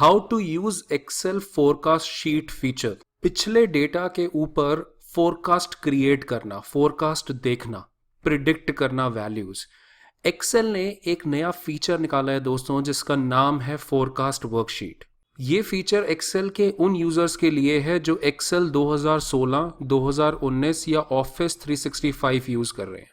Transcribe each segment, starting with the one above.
How to use Excel forecast sheet feature. पिछले data के ऊपर फोरकास्ट क्रिएट करना, फोरकास्ट देखना, प्रिडिक्ट करना वैल्यूज। एक्सेल ने एक नया फीचर निकाला है दोस्तों, जिसका नाम है फोरकास्ट वर्कशीट। ये फीचर एक्सेल के उन यूजर्स के लिए है जो एक्सेल 2016, 2019 या ऑफिस 365 यूज कर रहे हैं।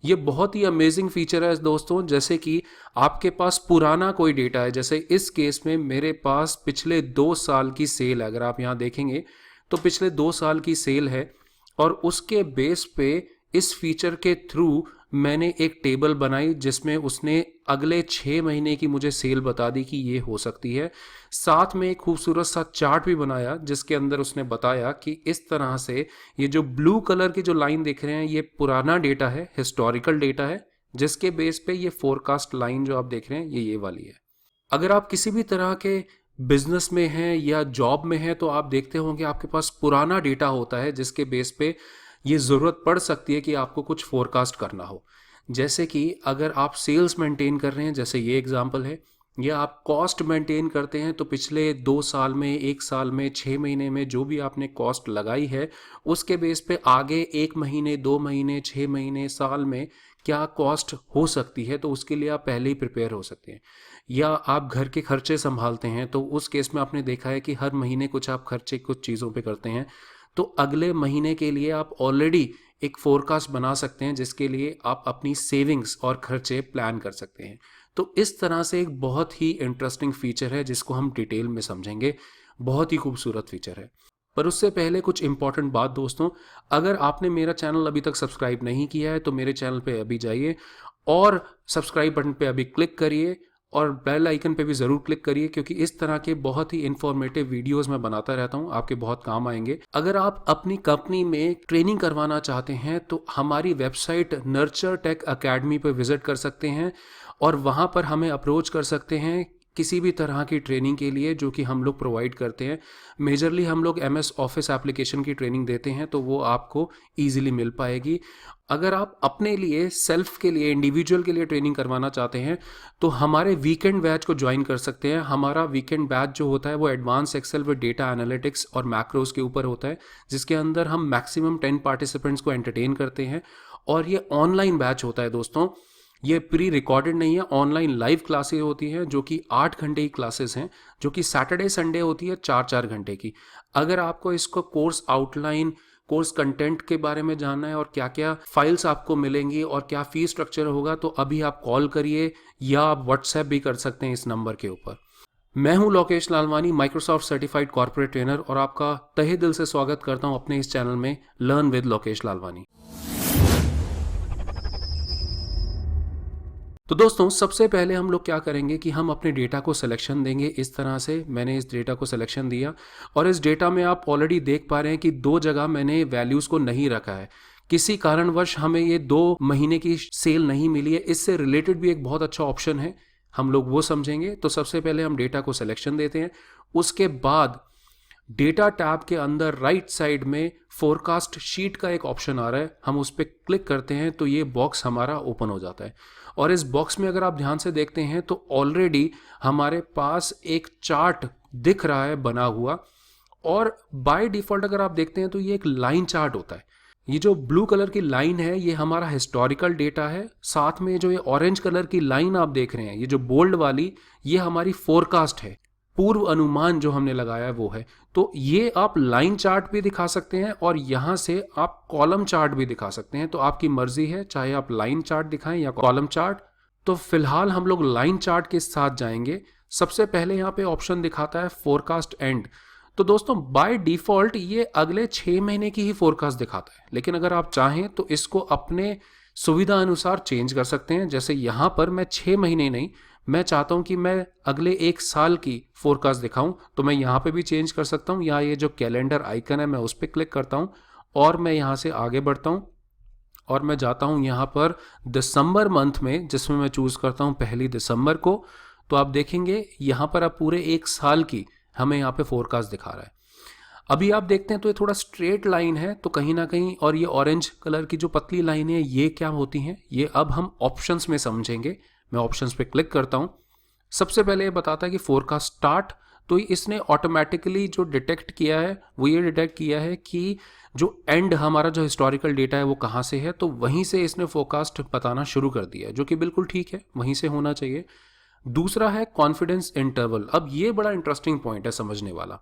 ये बहुत ही अमेजिंग फीचर है दोस्तों। जैसे कि आपके पास पुराना कोई डेटा है, जैसे इस केस में मेरे पास पिछले 2 साल की सेल है। अगर आप यहाँ देखेंगे तो पिछले 2 साल की सेल है और उसके बेस पे इस फीचर के थ्रू मैंने एक टेबल बनाई जिसमें उसने अगले 6 महीने की मुझे सेल बता दी कि ये हो सकती है। साथ में एक खूबसूरत सा चार्ट भी बनाया जिसके अंदर उसने बताया कि इस तरह से ये जो ब्लू कलर की जो लाइन देख रहे हैं ये पुराना डेटा है, हिस्टोरिकल डेटा है, जिसके बेस पे ये फोरकास्ट लाइन जो आप देख रहे हैं ये वाली है। अगर आप किसी भी तरह के बिजनेस में हैं या जॉब में हैं तो आप देखते होंगे आपके पास पुराना डेटा होता है जिसके बेस पे ये ज़रूरत पड़ सकती है कि आपको कुछ फोरकास्ट करना हो। जैसे कि अगर आप सेल्स मेंटेन कर रहे हैं, जैसे ये एग्जांपल है, या आप कॉस्ट मेंटेन करते हैं तो पिछले 2 साल में, 1 साल में, 6 महीने में जो भी आपने कॉस्ट लगाई है उसके बेस पे आगे 1 महीने, 2 महीने, 6 महीने, साल में क्या कॉस्ट हो सकती है, तो उसके लिए आप पहले ही प्रिपेयर हो सकते हैं। या आप घर के खर्चे संभालते हैं तो उस केस में आपने देखा है कि हर महीने कुछ आप खर्चे कुछ चीज़ों पे करते हैं, तो अगले महीने के लिए आप ऑलरेडी एक फोरकास्ट बना सकते हैं जिसके लिए आप अपनी सेविंग्स और खर्चे प्लान कर सकते हैं। तो इस तरह से एक बहुत ही इंटरेस्टिंग फीचर है जिसको हम डिटेल में समझेंगे। बहुत ही खूबसूरत फीचर है। पर उससे पहले कुछ इंपॉर्टेंट बात दोस्तों, अगर आपने मेरा चैनल अभी तक सब्सक्राइब नहीं किया है तो मेरे चैनल पे अभी जाइए और सब्सक्राइब बटन पे अभी क्लिक करिए और बेल आइकन पे भी ज़रूर क्लिक करिए, क्योंकि इस तरह के बहुत ही इंफॉर्मेटिव वीडियोस मैं बनाता रहता हूँ, आपके बहुत काम आएंगे। अगर आप अपनी कंपनी में ट्रेनिंग करवाना चाहते हैं तो हमारी वेबसाइट नर्चर टेक अकेडमी पर विजिट कर सकते हैं और वहाँ पर हमें अप्रोच कर सकते हैं किसी भी तरह की ट्रेनिंग के लिए जो कि हम लोग प्रोवाइड करते हैं। मेजरली हम लोग MS ऑफिस एप्लीकेशन की ट्रेनिंग देते हैं तो वो आपको ईजिली मिल पाएगी। अगर आप अपने लिए, सेल्फ के लिए, इंडिविजुअल के लिए ट्रेनिंग करवाना चाहते हैं तो हमारे वीकेंड बैच को ज्वाइन कर सकते हैं। हमारा वीकेंड बैच जो होता है वो advance Excel with data analytics और मैक्रोस के ऊपर होता है, जिसके अंदर हम मैक्सिमम 10 पार्टिसिपेंट्स को एंटरटेन करते हैं। और ये ऑनलाइन बैच होता है दोस्तों, ये प्री रिकॉर्डेड नहीं है, ऑनलाइन लाइव क्लासेस होती हैं जो कि 8 घंटे की क्लासेस हैं, जो कि सैटरडे संडे होती है 4-4 घंटे की। अगर आपको इसको कोर्स आउटलाइन, कोर्स कंटेंट के बारे में जानना है और क्या क्या फाइल्स आपको मिलेंगी और क्या फीस स्ट्रक्चर होगा तो अभी आप कॉल करिए या आप व्हाट्सएप भी कर सकते हैं इस नंबर के ऊपर। मैं हूं Lokesh Lalwani, Microsoft certified corporate trainer, और आपका तहे दिल से स्वागत करता हूं अपने इस चैनल में लर्न विद लोकेश लालवानी। तो दोस्तों सबसे पहले हम लोग क्या करेंगे कि हम अपने डेटा को सिलेक्शन देंगे। इस तरह से मैंने इस डेटा को सिलेक्शन दिया और इस डेटा में आप ऑलरेडी देख पा रहे हैं कि 2 जगह मैंने वैल्यूज़ को नहीं रखा है। किसी कारणवश हमें ये 2 महीने की सेल नहीं मिली है। इससे रिलेटेड भी एक बहुत अच्छा ऑप्शन है, हम लोग वो समझेंगे। तो सबसे पहले हम डेटा को सिलेक्शन देते हैं। उसके बाद डेटा टैब के अंदर राइट साइड में फोरकास्ट शीट का एक ऑप्शन आ रहा है, हम उस पर क्लिक करते हैं तो ये बॉक्स हमारा ओपन हो जाता है। और इस बॉक्स में अगर आप ध्यान से देखते हैं तो ऑलरेडी हमारे पास एक चार्ट दिख रहा है बना हुआ, और बाय डिफॉल्ट अगर आप देखते हैं तो ये एक लाइन चार्ट होता है। ये जो ब्लू कलर की लाइन है ये हमारा हिस्टोरिकल डेटा है। साथ में जो ये ऑरेंज कलर की लाइन आप देख रहे हैं, ये जो बोल्ड वाली, ये हमारी फोरकास्ट है, पूर्व अनुमान जो हमने लगाया है वो है। तो ये आप लाइन चार्ट भी दिखा सकते हैं और यहाँ से आप कॉलम चार्ट भी दिखा सकते हैं, तो आपकी मर्जी है, चाहे आप लाइन चार्ट दिखाएं या कॉलम चार्ट। तो फिलहाल हम लोग लाइन चार्ट के साथ जाएंगे। सबसे पहले यहाँ पे ऑप्शन दिखाता है फोरकास्ट एंड। तो दोस्तों बाय डिफॉल्ट ये अगले 6 महीने की ही फोरकास्ट दिखाता है, लेकिन अगर आप चाहें तो इसको अपने सुविधा अनुसार चेंज कर सकते हैं। जैसे यहाँ पर मैं 6 महीने नहीं, मैं चाहता हूं कि मैं अगले 1 साल की फोरकास्ट दिखाऊं, तो मैं यहाँ पे भी चेंज कर सकता हूं। या ये जो कैलेंडर आइकन है मैं उस पर क्लिक करता हूं और मैं यहाँ से आगे बढ़ता हूं और मैं जाता हूं यहाँ पर दिसंबर मंथ में, जिसमें मैं चूज करता हूं 1 दिसंबर को। तो आप देखेंगे यहाँ पर अब पूरे 1 साल की हमें यहाँ पे फोरकास्ट दिखा रहा है। अभी आप देखते हैं तो ये थोड़ा स्ट्रेट लाइन है तो कहीं ना कहीं, और ये ऑरेंज कलर की जो पतली लाइन है ये क्या होती हैं, ये अब हम ऑप्शंस में समझेंगे। मैं ऑप्शंस पे क्लिक करता हूं। सबसे पहले ये बताता है कि फोरकास्ट स्टार्ट, तो इसने ऑटोमेटिकली जो डिटेक्ट किया है वो ये डिटेक्ट किया है कि जो एंड हमारा जो हिस्टोरिकल डेटा है वो कहाँ से है, तो वहीं से इसने फोरकास्ट बताना शुरू कर दिया है, जो कि बिल्कुल ठीक है, वहीं से होना चाहिए। दूसरा है कॉन्फिडेंस इंटरवल। अब ये बड़ा इंटरेस्टिंग पॉइंट है समझने वाला।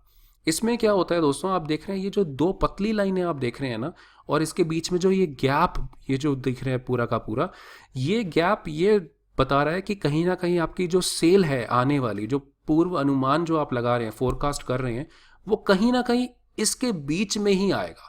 इसमें क्या होता है दोस्तों, आप देख रहे हैं ये जो दो पतली लाइनें आप देख रहे हैं ना, और इसके बीच में जो ये गैप, ये जो दिख रहा है पूरा का पूरा, ये गैप ये बता रहा है कि कहीं ना कहीं आपकी जो सेल है आने वाली, जो पूर्व अनुमान जो आप लगा रहे हैं, फोरकास्ट कर रहे हैं, वो कहीं ना कहीं इसके बीच में ही आएगा।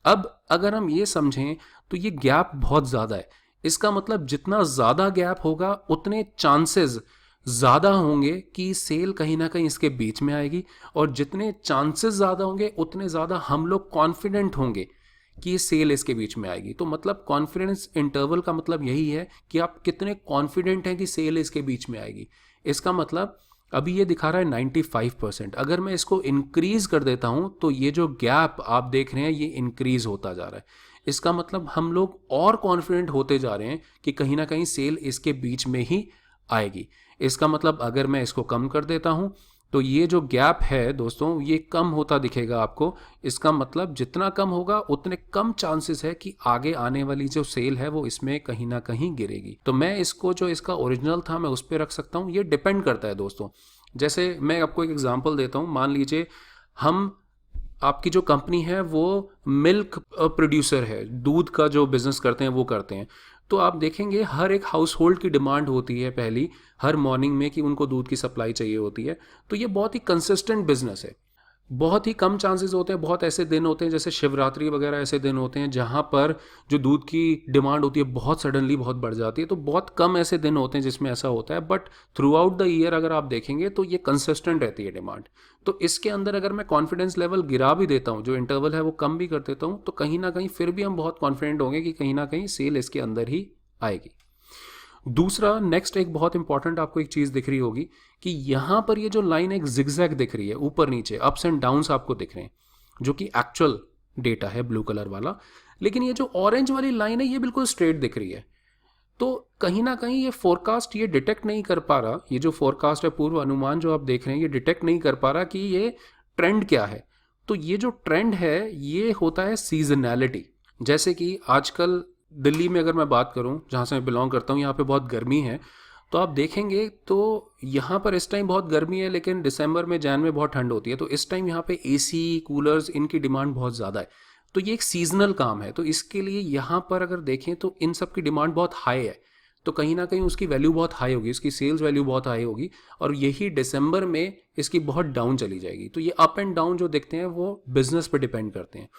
अब अगर हम ये समझें तो ये गैप बहुत ज़्यादा है। इसका मतलब जितना ज़्यादा गैप होगा उतने चांसेस ज़्यादा होंगे कि सेल कहीं ना कहीं इसके बीच में आएगी, और जितने चांसेस ज़्यादा होंगे उतने ज़्यादा हम लोग कॉन्फिडेंट होंगे कि ये सेल इसके बीच में आएगी। तो मतलब कॉन्फिडेंस इंटरवल का मतलब यही है कि आप कितने कॉन्फिडेंट हैं कि सेल इसके बीच में आएगी। इसका मतलब अभी ये दिखा रहा है 95%, अगर मैं इसको इंक्रीज कर देता हूं तो ये जो गैप आप देख रहे हैं ये इंक्रीज होता जा रहा है। इसका मतलब हम लोग और कॉन्फिडेंट होते जा रहे हैं कि कहीं ना कहीं सेल इसके बीच में ही आएगी। इसका मतलब अगर मैं इसको कम कर देता हूं तो ये जो गैप है दोस्तों ये कम होता दिखेगा आपको। इसका मतलब जितना कम होगा उतने कम चांसेस है कि आगे आने वाली जो सेल है वो इसमें कहीं ना कहीं गिरेगी। तो मैं इसको जो इसका ओरिजिनल था मैं उस पर रख सकता हूँ। ये डिपेंड करता है दोस्तों। जैसे मैं आपको एक एग्जांपल देता हूँ, मान लीजिए हम, आपकी जो कंपनी है वो मिल्क प्रोड्यूसर है, दूध का जो बिजनेस करते हैं वो करते हैं। तो आप देखेंगे हर एक हाउस होल्ड की डिमांड होती है पहली हर मॉर्निंग में कि उनको दूध की सप्लाई चाहिए होती है। तो ये बहुत ही कंसिस्टेंट बिजनेस है। बहुत ही कम चांसेस होते हैं, बहुत ऐसे दिन होते हैं जैसे शिवरात्रि वगैरह ऐसे दिन होते हैं जहाँ पर जो दूध की डिमांड होती है बहुत सडनली बहुत बढ़ जाती है। तो बहुत कम ऐसे दिन होते हैं जिसमें ऐसा होता है, but through out the year अगर आप देखेंगे तो ये कंसिस्टेंट रहती है डिमांड। तो इसके अंदर अगर मैं कॉन्फिडेंस लेवल गिरा भी देता हूँ, जो इंटरवल है वो कम भी कर देता हूँ, तो कहीं ना कहीं फिर भी हम बहुत कॉन्फिडेंट होंगे कि कहीं ना कहीं सेल इसके अंदर ही आएगी। दूसरा नेक्स्ट एक बहुत इंपॉर्टेंट आपको एक चीज दिख रही होगी कि यहां पर ये जो लाइन एक जिगजैग दिख रही है, ऊपर नीचे अप्स एंड डाउन्स आपको दिख रहे हैं, जो कि एक्चुअल डेटा है ब्लू कलर वाला। लेकिन ये जो ऑरेंज वाली लाइन है ये बिल्कुल स्ट्रेट दिख रही है। तो कहीं ना कहीं ये फोरकास्ट ये डिटेक्ट नहीं कर पा रहा, ये जो फोरकास्ट है पूर्व अनुमान जो आप देख रहे हैं ये डिटेक्ट नहीं कर पा रहा कि ये ट्रेंड क्या है। तो ये जो ट्रेंड है ये होता है सीजनैलिटी। जैसे कि आजकल दिल्ली में अगर मैं बात करूं जहां से मैं बिलोंग करता हूं, यहाँ पे बहुत गर्मी है। तो आप देखेंगे तो यहाँ पर इस टाइम बहुत गर्मी है, लेकिन दिसंबर में जैन में बहुत ठंड होती है। तो इस टाइम यहाँ पे एसी कूलर्स इनकी डिमांड बहुत ज़्यादा है। तो ये एक सीजनल काम है। तो इसके लिए यहाँ पर अगर देखें तो इन सब की डिमांड बहुत हाई है। तो कहीं ना कहीं उसकी वैल्यू बहुत हाई होगी, उसकी सेल्स वैल्यू बहुत हाई होगी, और यही दिसंबर में इसकी बहुत डाउन चली जाएगी। तो ये अप एंड डाउन जो देखते हैं वो बिजनेस पे डिपेंड करते हैं।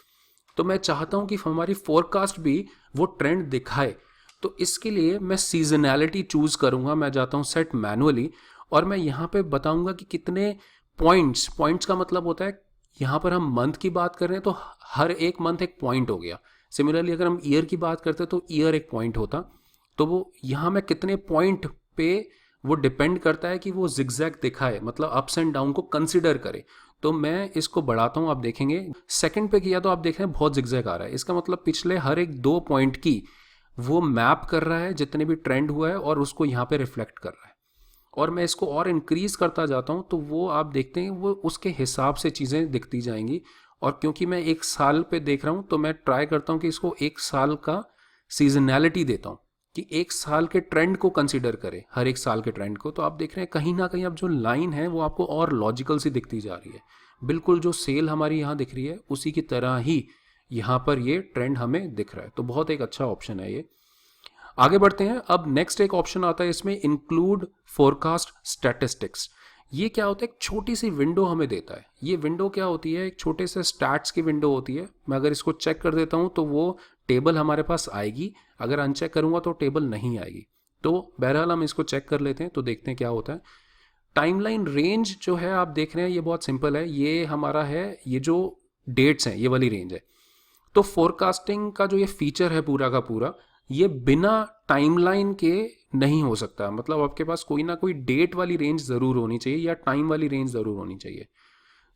तो मैं चाहता हूं कि हमारी फोरकास्ट भी वो ट्रेंड दिखाए। तो इसके लिए मैं सीजनैलिटी चूज करूंगा। मैं जाता हूं सेट मैनुअली, और मैं यहाँ पे बताऊंगा कि कितने पॉइंट्स, पॉइंट्स का मतलब होता है यहाँ पर हम मंथ की बात कर रहे हैं तो हर एक मंथ एक पॉइंट हो गया। सिमिलरली अगर हम ईयर की बात करते तो ईयर एक पॉइंट होता। तो वो यहाँ मैं कितने पॉइंट पे, वो डिपेंड करता है कि वो जिगजैग दिखाए, मतलब अप्स एंड डाउन को कंसिडर करे। तो मैं इसको बढ़ाता हूं, आप देखेंगे सेकंड पे किया तो आप देख रहे हैं बहुत जिगजैग आ रहा है। इसका मतलब पिछले हर एक 2 पॉइंट की वो मैप कर रहा है जितने भी ट्रेंड हुआ है, और उसको यहाँ पे रिफ्लेक्ट कर रहा है। और मैं इसको और इंक्रीज करता जाता हूँ तो वो आप देखते हैं वो उसके हिसाब से चीज़ें दिखती जाएंगी। और क्योंकि मैं एक साल पे देख रहा हूँ तो मैं ट्राई करता हूँ कि इसको एक साल का सीजनैलिटी देता हूँ कि एक साल के ट्रेंड को कंसीडर करें, हर एक साल के ट्रेंड को। तो आप देख रहे हैं कहीं ना कहीं अब जो लाइन है वो आपको और लॉजिकल सी दिखती जा रही है। बिल्कुल जो सेल हमारी यहाँ दिख रही है उसी की तरह ही यहाँ पर ये ट्रेंड हमें दिख रहा है। तो बहुत एक अच्छा ऑप्शन है ये। आगे बढ़ते हैं। अब नेक्स्ट एक ऑप्शन आता है इसमें, इंक्लूड फोरकास्ट स्टैटिस्टिक्स। ये क्या होता है, एक छोटी सी विंडो हमें देता है। ये विंडो क्या होती है, एक छोटे से स्टैट्स की विंडो होती है। मैं अगर इसको चेक कर देता हूँ तो वो टेबल हमारे पास आएगी, अगर अनचेक करूँगा तो टेबल नहीं आएगी। तो बहरहाल हम इसको चेक कर लेते हैं तो देखते हैं क्या होता है। टाइमलाइन रेंज जो है आप देख रहे हैं ये बहुत सिंपल है। ये हमारा है, ये जो डेट्स हैं ये वाली रेंज है। तो फोरकास्टिंग का जो ये फीचर है पूरा का पूरा, ये बिना टाइमलाइन के नहीं हो सकता। मतलब आपके पास कोई ना कोई डेट वाली रेंज ज़रूर होनी चाहिए या टाइम वाली रेंज ज़रूर होनी चाहिए।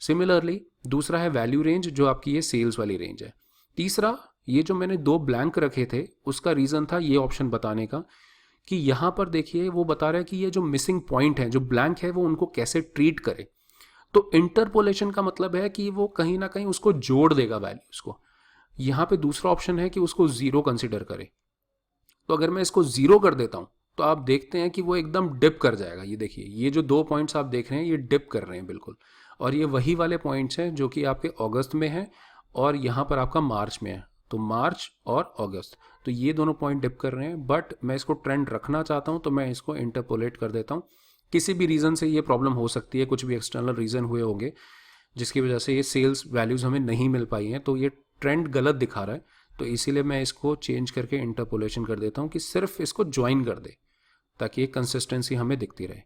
सिमिलरली दूसरा है वैल्यू रेंज, जो आपकी ये सेल्स वाली रेंज है। तीसरा, ये जो मैंने 2 ब्लैंक रखे थे उसका रीज़न था ये ऑप्शन बताने का कि यहाँ पर देखिए वो बता रहा है कि ये जो मिसिंग पॉइंट है, जो ब्लैंक है, वो उनको कैसे ट्रीट करे। तो इंटरपोलेशन का मतलब है कि वो कहीं ना कहीं उसको जोड़ देगा वैल्यूज को। यहाँ पे दूसरा ऑप्शन है कि उसको जीरो कंसिडर करे। तो अगर मैं इसको जीरो कर देता हूँ तो आप देखते हैं कि वो एकदम डिप कर जाएगा। ये देखिए, ये जो 2 पॉइंट्स आप देख रहे हैं ये डिप कर रहे हैं बिल्कुल, और ये वही वाले पॉइंट्स हैं जो कि आपके अगस्त में हैं और यहाँ पर आपका मार्च में है। तो मार्च और अगस्त, तो ये दोनों पॉइंट डिप कर रहे हैं। बट मैं इसको ट्रेंड रखना चाहता हूँ तो मैं इसको इंटरपोलेट कर देता हूँ। किसी भी रीज़न से ये प्रॉब्लम हो सकती है, कुछ भी एक्सटर्नल रीज़न हुए होंगे जिसकी वजह से ये सेल्स वैल्यूज़ हमें नहीं मिल पाई हैं, तो ये ट्रेंड गलत दिखा रहा है। तो इसीलिए मैं इसको चेंज करके इंटरपोलेशन कर देता हूँ कि सिर्फ इसको ज्वाइन कर दे ताकि एक कंसिस्टेंसी हमें दिखती रहे।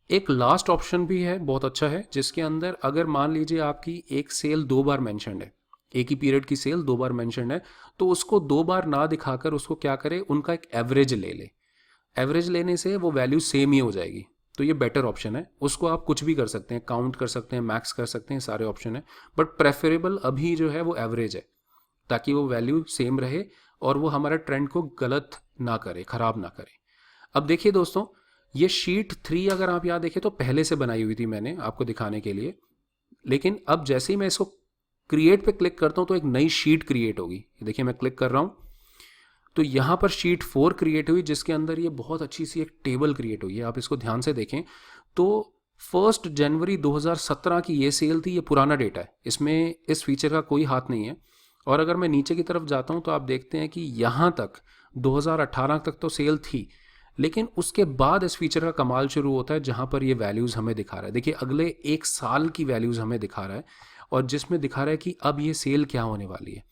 एक लास्ट ऑप्शन भी है, बहुत अच्छा है, जिसके अंदर अगर मान लीजिए आपकी एक सेल 2 बार मेंशन्ड है, एक ही पीरियड की सेल 2 बार मेंशन्ड है, तो उसको 2 बार ना दिखाकर उसको क्या करे, उनका एक एवरेज ले ले। एवरेज लेने से वो वैल्यू सेम ही हो जाएगी। तो ये बेटर ऑप्शन है। उसको आप कुछ भी कर सकते हैं, काउंट कर सकते हैं, मैक्स कर सकते हैं, सारे ऑप्शन है। बट प्रेफरेबल अभी जो है वो एवरेज है, ताकि वो वैल्यू सेम रहे और वो हमारे ट्रेंड को गलत ना करे, खराब ना करे। अब देखिए दोस्तों, ये शीट 3 अगर आप यहाँ देखें तो पहले से बनाई हुई थी मैंने आपको दिखाने के लिए, लेकिन अब जैसे ही मैं इसको क्रिएट पे क्लिक करता हूँ तो एक नई शीट क्रिएट होगी। देखिए मैं क्लिक कर रहा हूँ तो यहाँ पर शीट 4 क्रिएट हुई, जिसके अंदर ये बहुत अच्छी सी एक टेबल क्रिएट हुई है। आप इसको ध्यान से देखें तो 1 जनवरी 2017 की ये सेल थी, ये पुराना डेटा है, इसमें इस फीचर का कोई हाथ नहीं है। और अगर मैं नीचे की तरफ जाता हूँ तो आप देखते हैं कि यहाँ तक 2018 तक तो सेल थी, लेकिन उसके बाद इस फीचर का कमाल शुरू होता है जहाँ पर ये वैल्यूज़ हमें दिखा रहा है। देखिए अगले 1 साल की वैल्यूज़ हमें दिखा रहा है और जिसमें दिखा रहा है कि अब ये सेल क्या होने वाली है।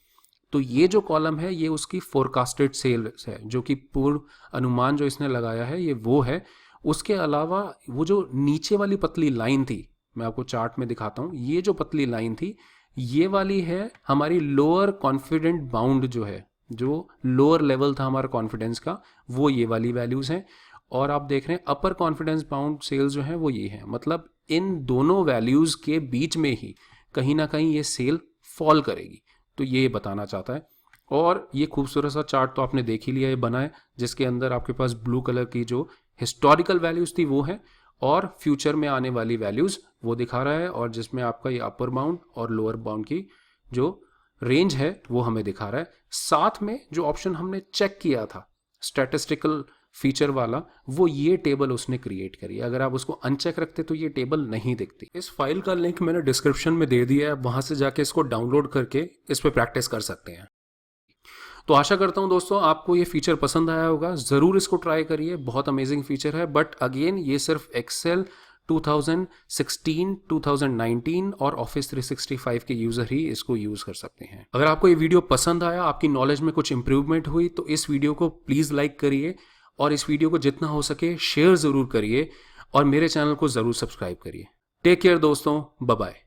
तो ये जो कॉलम है ये उसकी फोरकास्टेड सेल्स है, जो कि पूर्व अनुमान जो इसने लगाया है ये वो है। उसके अलावा वो जो नीचे वाली पतली लाइन थी, मैं आपको चार्ट में दिखाता हूँ, ये जो पतली लाइन थी ये वाली है हमारी लोअर कॉन्फिडेंट बाउंड, जो है जो लोअर लेवल था हमारा कॉन्फिडेंस का, वो ये वाली वैल्यूज़ हैं। और आप देख रहे हैं अपर कॉन्फिडेंस बाउंड सेल्स जो हैं वो ये हैं। मतलब इन दोनों वैल्यूज़ के बीच में ही कहीं ना कहीं ये सेल फॉल करेगी। तो ये बताना चाहता है। और ये खूबसूरत सा चार्ट तो आपने देख ही लिया, ये बना है, जिसके अंदर आपके पास ब्लू कलर की जो हिस्टोरिकल वैल्यूज़ थी वो है और फ्यूचर में आने वाली वैल्यूज़ वो दिखा रहा है, और जिसमें आपका ये अपर बाउंड और लोअर बाउंड की जो रेंज है वो हमें दिखा रहा है। साथ में जो ऑप्शन हमने चेक किया था स्टैटिस्टिकल फीचर वाला, वो ये टेबल उसने क्रिएट करी। अगर आप उसको अनचेक रखते तो ये टेबल नहीं दिखती। इस फाइल का लिंक मैंने डिस्क्रिप्शन में दे दिया है, वहां से जाके इसको डाउनलोड करके इस पर प्रैक्टिस कर सकते हैं। तो आशा करता हूं दोस्तों आपको ये फीचर पसंद आया होगा। ज़रूर इसको ट्राई करिए, बहुत अमेजिंग फीचर है। बट अगेन ये सिर्फ एक्सेल 2016, 2019 और ऑफिस 365 के यूज़र ही इसको यूज़ कर सकते हैं। अगर आपको ये वीडियो पसंद आया, आपकी नॉलेज में कुछ इंप्रूवमेंट हुई, तो इस वीडियो को प्लीज़ लाइक करिए और इस वीडियो को जितना हो सके शेयर ज़रूर करिए और मेरे चैनल को ज़रूर सब्सक्राइब करिए। टेक केयर दोस्तों, बाय बाय।